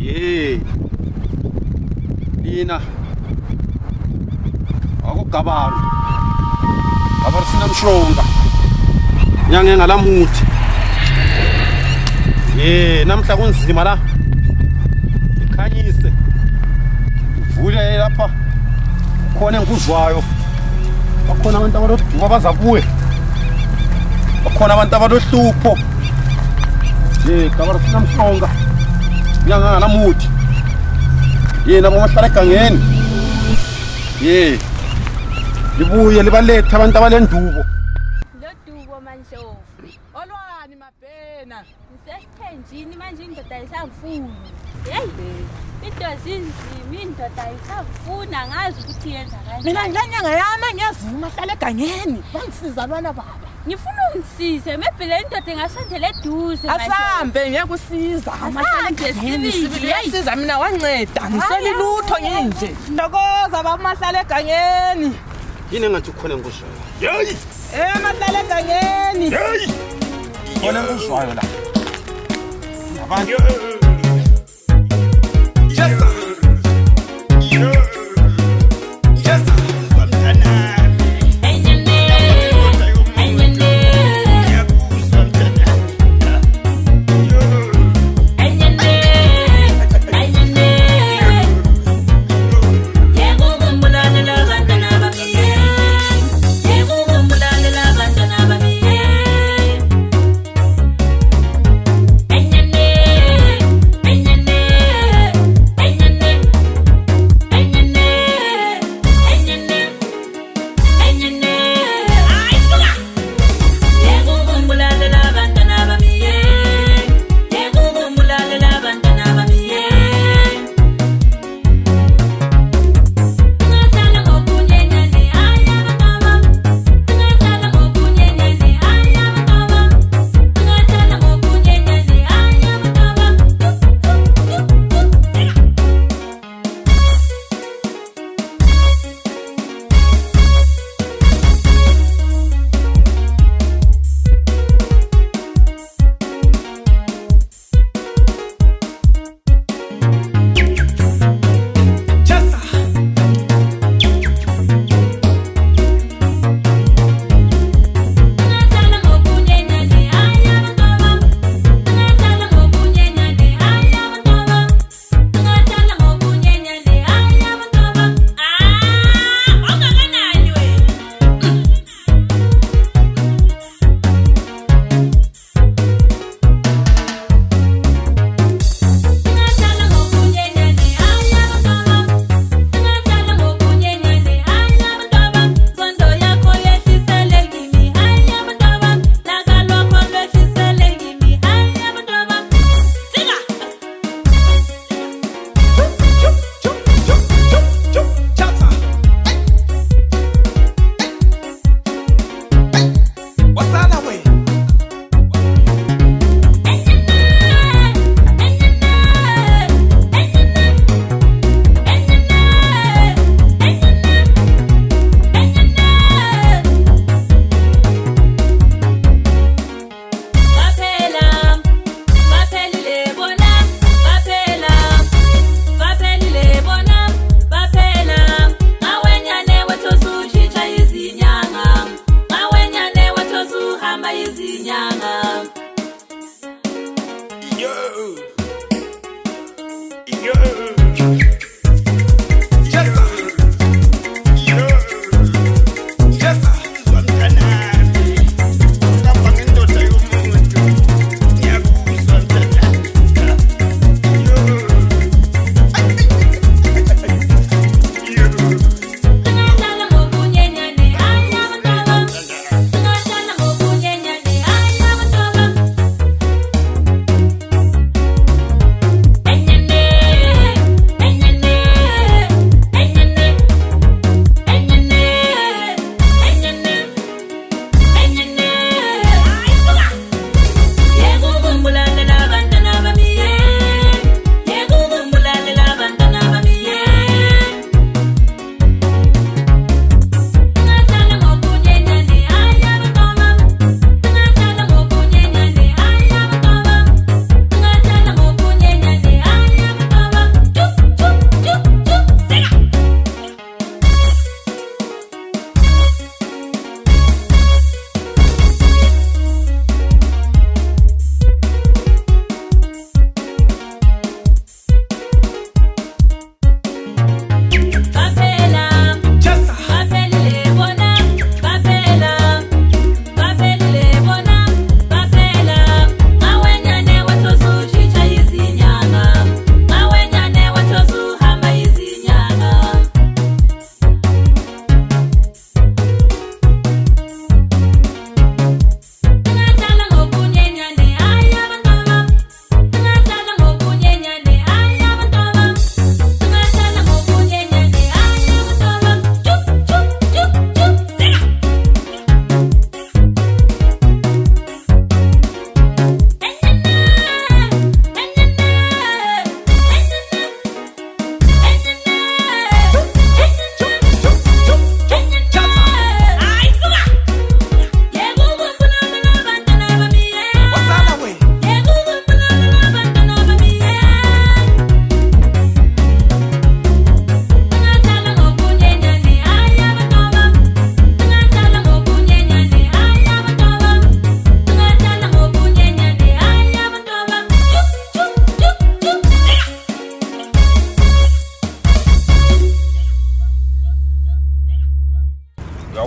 Ye. Lina. Akugabaru. Gabaru sinamshonga. Nyange ngalamuthi. Ye, namhla kunzima la. Ikhanyise. Ivule lapha. Khona engikuzwayo. Bakhona abantu abaloduka baza kuwe. Bakhona abantu abalohlupho. Ye, gabaru sinamshonga. Nyange ngalamuthi. Ye, nabo bahlala egangeni. Ye. Libuye libalethe abantu abalendubo. Lodubo Mandlovu. Olwani mabhena. Ngisesiphenjini manje indoda ayisavuni. Hey. Into zinzima indoda ayisavuna ngazi ukuthi yenza kanjani. Mina ngilanyanga yami ngiyazima hlala egangeni. Bangisiza abana baba. Ngifuna ungisize maybe le ndoda engasondela eduze manje. Asambe ngiyakusiza. Amahlala egangeni sibili uyasiza mina wanceda. Ngiseli lutho nginje. Ndokoza bamahlala egangeni. Yini engathi ukhona engikuzwayo? Yeyi! Mahlala egangeni. Yeyi! Khona engikuzwayo la. Abantu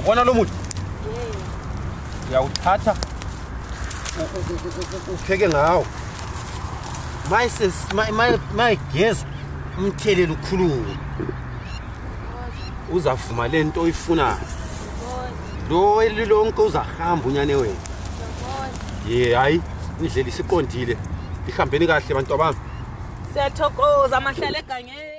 Wona lo muthi uyawuthatha upheke ngawo. Mayigeza umthelele ukhulume. Uzavuma lento oyifunayo. Lo elilonke uzahamba unyane wena. Hayi indlela isiqondile. Ihambeni kahle bantu bami. Siyathokoza amahlale egangeni.